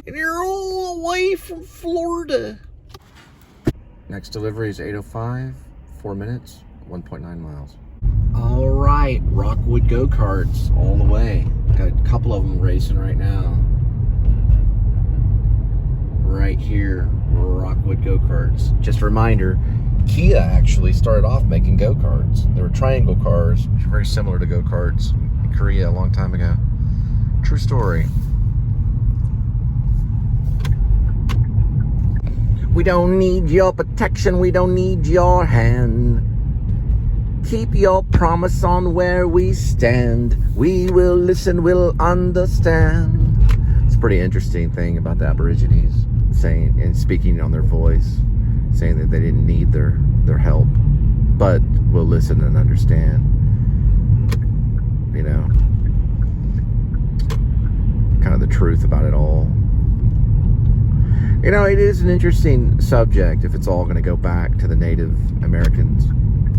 And you're all the way from Florida. Next delivery is 8:05, 4 minutes, 1.9 miles. All right, Rockwood go-karts all the way. Got a couple of them racing right now. Right here, Rockwood go-karts. Just a reminder, Kia actually started off making go-karts. They were triangle cars, which are very similar to go-karts in Korea a long time ago. True story. We don't need your protection, we don't need your hand. Keep your promise on where we stand. We will listen, we'll understand. It's a pretty interesting thing about the Aborigines saying and speaking on their voice, saying that they didn't need their help, but will listen and understand. You know, kind of the truth about it all. You know, it is an interesting subject if it's all going to go back to the Native Americans,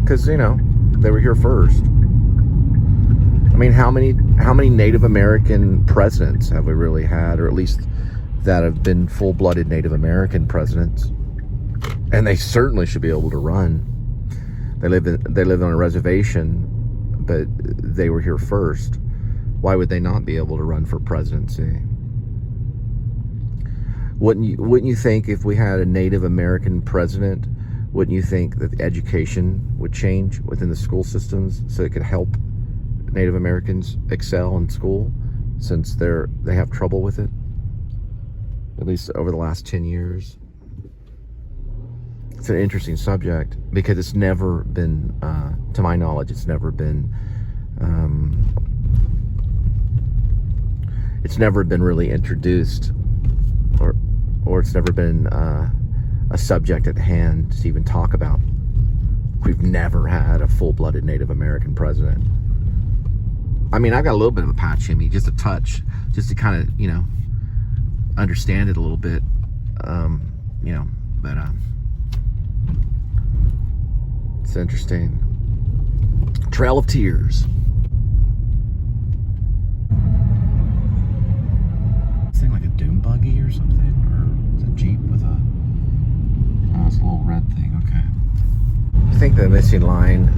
because, you know, they were here first. I mean, how many Native American presidents have we really had, or at least that have been full-blooded Native American presidents? And they certainly should be able to run. They lived on a reservation, but they were here first. Why would they not be able to run for presidency? Wouldn't you think if we had a Native American president, wouldn't you think that the education would change within the school systems so it could help Native Americans excel in school, since they have trouble with it, at least over the last 10 years? It's an interesting subject because it's never been, to my knowledge, it's never been really introduced, or it's never been a subject at hand to even talk about. We've never had a full-blooded Native American president. I mean, I've got a little bit of a patch in me, just a touch, just to kind of, you know, understand it a little bit, you know, but it's interesting. Trail of Tears. Thing like a dune buggy or something, or is it a Jeep with a? Oh, it's a little red thing. Okay. I think the missing line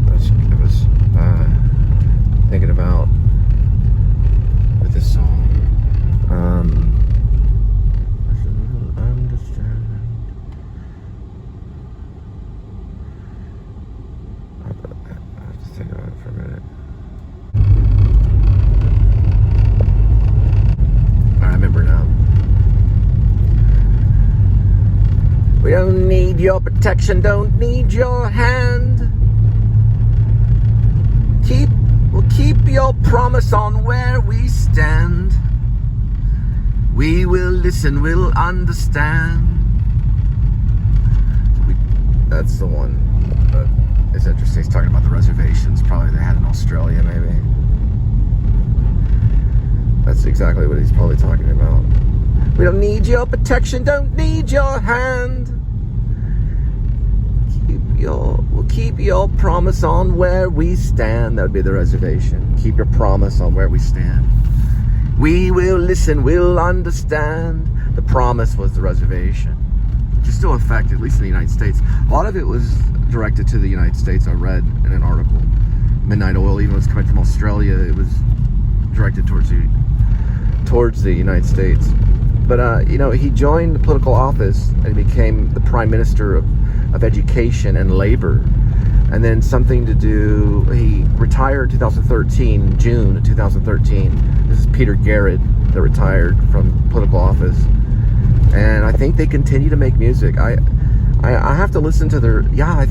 I was thinking about with this song. Understand. I have to think about it for a minute. I remember now. We don't need your protection, don't need your hand. We'll keep your promise on where we stand. We will listen, we'll understand. That's the one that is interesting. He's talking about the reservations, probably they had in Australia, maybe. That's exactly what he's probably talking about. We don't need your protection, don't need your hand. We'll keep your promise on where we stand. That would be the reservation. Keep your promise on where we stand. We will listen, we'll understand. The promise was the reservation, which is still effective, at least in the United States. A lot of it was directed to the United States. I read in an article. Midnight Oil, even was coming from Australia, it was directed towards the United States. But you know, he joined the political office and became the Prime Minister of Education and Labor. And then something to do, he retired in 2013, June of 2013. This is Peter Garrett that retired from political office. And I think they continue to make music. I have to listen to their, I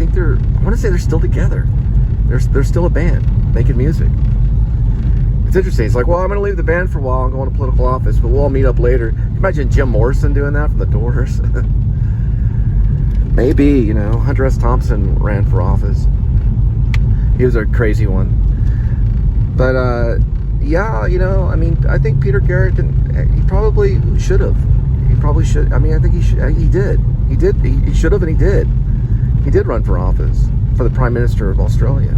want to say they're still together. They're still a band making music. It's interesting. It's like, well, I'm going to leave the band for a while and go into political office, but we'll all meet up later. Can you imagine Jim Morrison doing that from the Doors? Maybe, you know, Hunter S. Thompson ran for office. He was a crazy one. But, yeah, you know, I mean, I think Peter Garrett, he probably should have. He probably should. I mean, I think he did. He should have, and he did. He did run for office for the Prime Minister of Australia.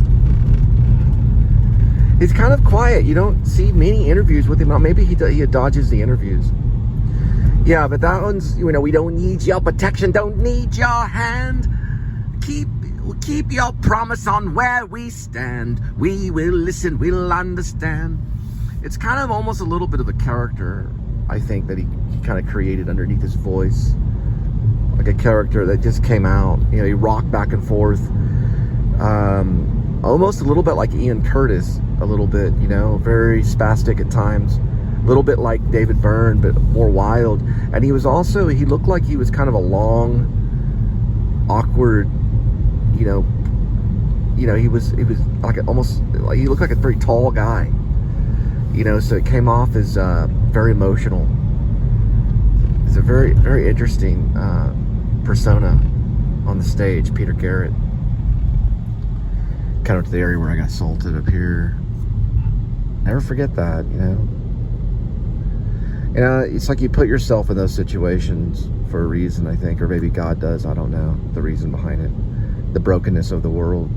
He's kind of quiet. You don't see many interviews with him. Maybe he dodges the interviews. Yeah, but that one's, you know, we don't need your protection, don't need your hand. Keep your promise on where we stand. We will listen, we'll understand. It's kind of almost a little bit of a character, I think, that he kind of created underneath his voice. Like a character that just came out. You know, he rocked back and forth. Almost a little bit like Ian Curtis, a little bit, you know, very spastic at times. A little bit like David Byrne, but more wild. And he was also, he looked like he was kind of a long, awkward, you know, he was like almost, like he looked like a very tall guy, you know, so it came off as very emotional. It's a very, very interesting persona on the stage, Peter Garrett. Kind of to the area where I got assaulted up here. Never forget that, you know. You know, it's like you put yourself in those situations for a reason, I think, or maybe God does, I don't know, the reason behind it. The brokenness of the world.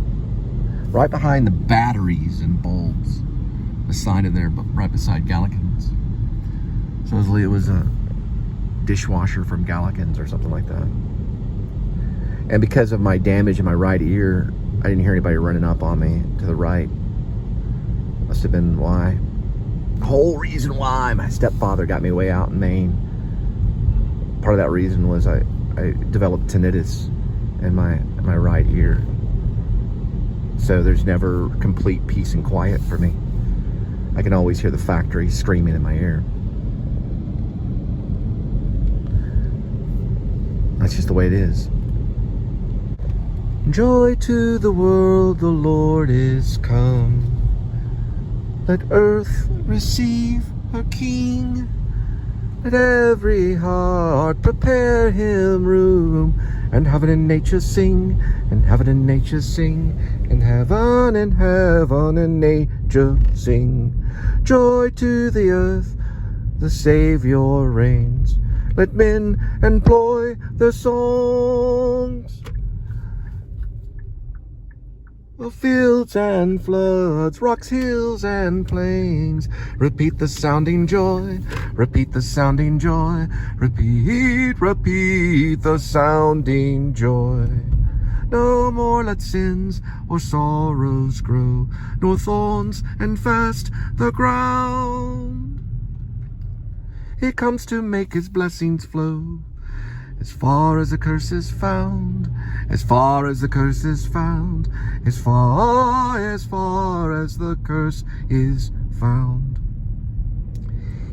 Right behind the batteries and bulbs, a sign in there, right beside Gallican's. Supposedly it was a dishwasher from Gallican's or something like that. And because of my damage in my right ear, I didn't hear anybody running up on me to the right. Must have been why. The whole reason why my stepfather got me way out in Maine. Part of that reason was I developed tinnitus in my right ear. So there's never complete peace and quiet for me. I can always hear the factory screaming in my ear. That's just the way it is. Joy to the world, the Lord is come. Let earth receive her King. Let every heart prepare him room. And heaven and nature sing, and heaven and nature sing, and heaven and nature sing. Joy to the earth, the Savior reigns. Let men employ their songs. Of fields and floods, rocks, hills and plains. Repeat the sounding joy, repeat the sounding joy. Repeat, repeat the sounding joy. No more let sins or sorrows grow, nor thorns infest the ground. He comes to make his blessings flow. As far as the curse is found, as far as the curse is found, as far as the curse is found.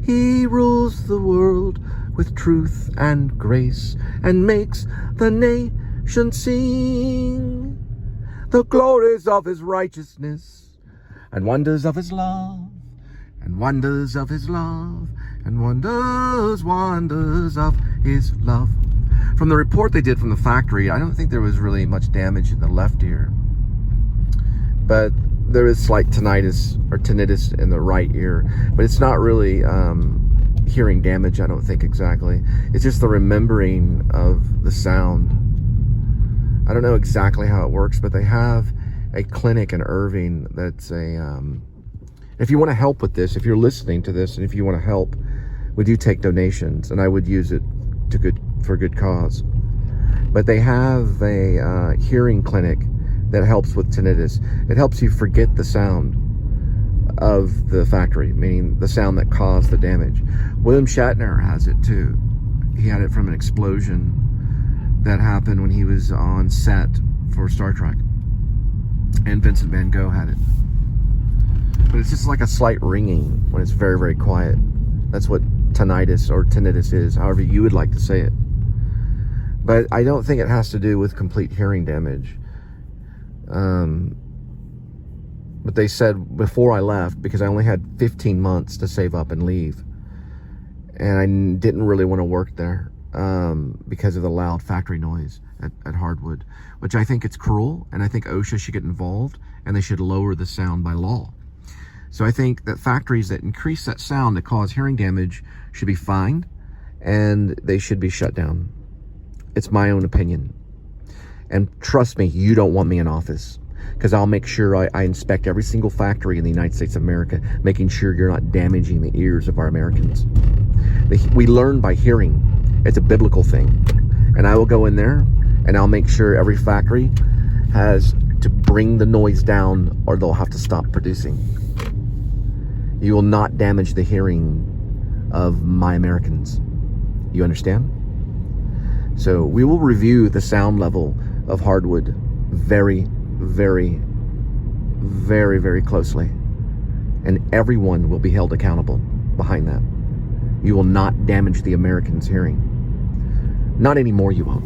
He rules the world with truth and grace, and makes the nation sing the glories of his righteousness, and wonders of his love, and wonders of his love, and wonders of his love. From the report they did from the factory, I don't think there was really much damage in the left ear. But there is slight tinnitus in the right ear. But it's not really hearing damage, I don't think exactly. It's just the remembering of the sound. I don't know exactly how it works, but they have a clinic in Irving that's a... if you want to help with this, if you're listening to this, and if you want to help, we do take donations, and I would use it for good cause. But they have a hearing clinic that helps with tinnitus. It helps you forget the sound of the factory, meaning the sound that caused the damage. William Shatner has it too. He had it from an explosion that happened when he was on set for Star Trek. And Vincent Van Gogh had it. But it's just like a slight ringing when it's very, very quiet. That's what tinnitus is, however you would like to say it. But I don't think it has to do with complete hearing damage. But they said before I left, because I only had 15 months to save up and leave, and I didn't really want to work there because of the loud factory noise at Hardwood, which I think it's cruel, and I think OSHA should get involved, and they should lower the sound by law. So I think that factories that increase that sound that cause hearing damage should be fined, and they should be shut down. It's my own opinion. And trust me, you don't want me in office, because I'll make sure I inspect every single factory in the United States of America, making sure you're not damaging the ears of our Americans. We learn by hearing. It's a biblical thing. And I will go in there and I'll make sure every factory has to bring the noise down or they'll have to stop producing. You will not damage the hearing of my Americans. You understand? So we will review the sound level of hardwood very, very, very, very closely. And everyone will be held accountable behind that. You will not damage the Americans' hearing. Not anymore, you won't.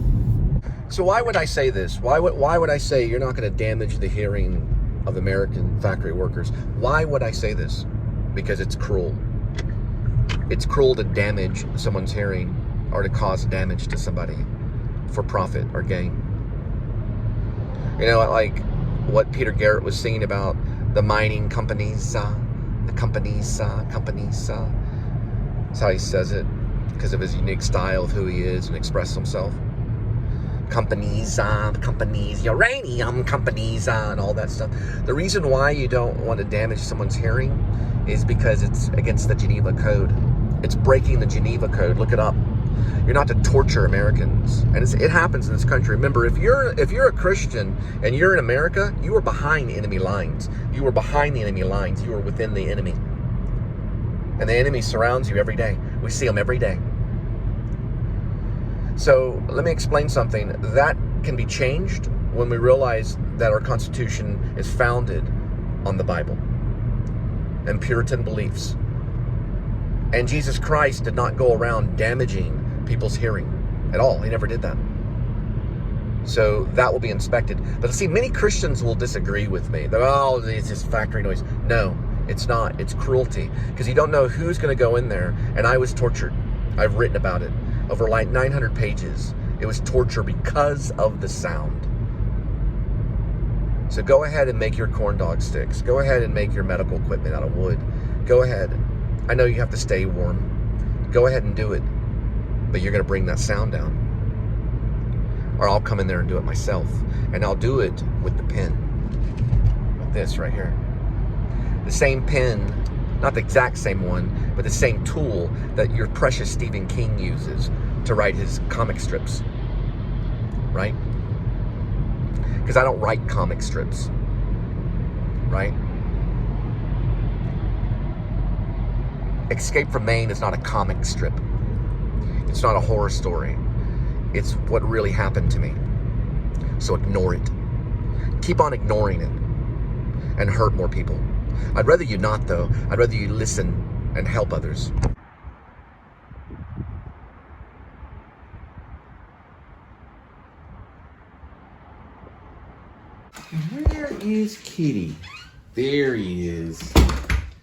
So why would I say this? Why would I say you're not going to damage the hearing of American factory workers? Why would I say this? Because it's cruel. It's cruel to damage someone's hearing or to cause damage to somebody for profit or gain. You know, like what Peter Garrett was singing about the mining companies, the companies. That's how he says it, because of his unique style of who he is and express himself. Companies, uranium companies, and all that stuff. The reason why you don't want to damage someone's hearing is because it's against the Geneva Code. It's breaking the Geneva Code. Look it up. You're not to torture Americans, and it happens in this country. Remember, if you're a Christian and you're in America, you are behind enemy lines. You are behind the enemy lines. You are within the enemy, and the enemy surrounds you every day. We see them every day. So let me explain something that can be changed when we realize that our Constitution is founded on the Bible and Puritan beliefs. And Jesus Christ did not go around damaging people's hearing at all. He never did that. So that will be inspected. But see, many Christians will disagree with me. They're, oh, it's just factory noise. No, it's not. It's cruelty. Because you don't know who's going to go in there. And I was tortured. I've written about it. Over like 900 pages. It was torture because of the sound. So go ahead and make your corn dog sticks. Go ahead and make your medical equipment out of wood. Go ahead. I know you have to stay warm. Go ahead and do it. But you're going to bring that sound down. Or I'll come in there and do it myself. And I'll do it with the pen. With this right here. The same pen, not the exact same one, but the same tool that your precious Stephen King uses to write his comic strips. Right? Because I don't write comic strips. Right? Escape from Maine is not a comic strip. It's not a horror story. It's what really happened to me. So ignore it. Keep on ignoring it and hurt more people. I'd rather you not, though. I'd rather you listen and help others. Where is Kitty? There he is.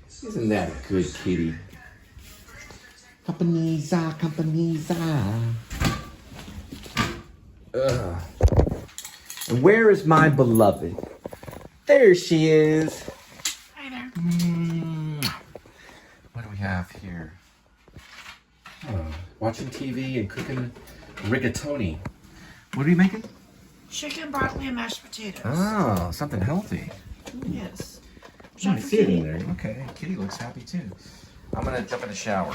Isn't that a good kitty? Companies. And where is my beloved? There she is. Hi there. What do we have here? Watching TV and cooking rigatoni. What are you making? Chicken, broccoli, and mashed potatoes. Oh, something healthy. Yes. I see it in there. Okay, Kitty looks happy too. I'm gonna jump in the shower.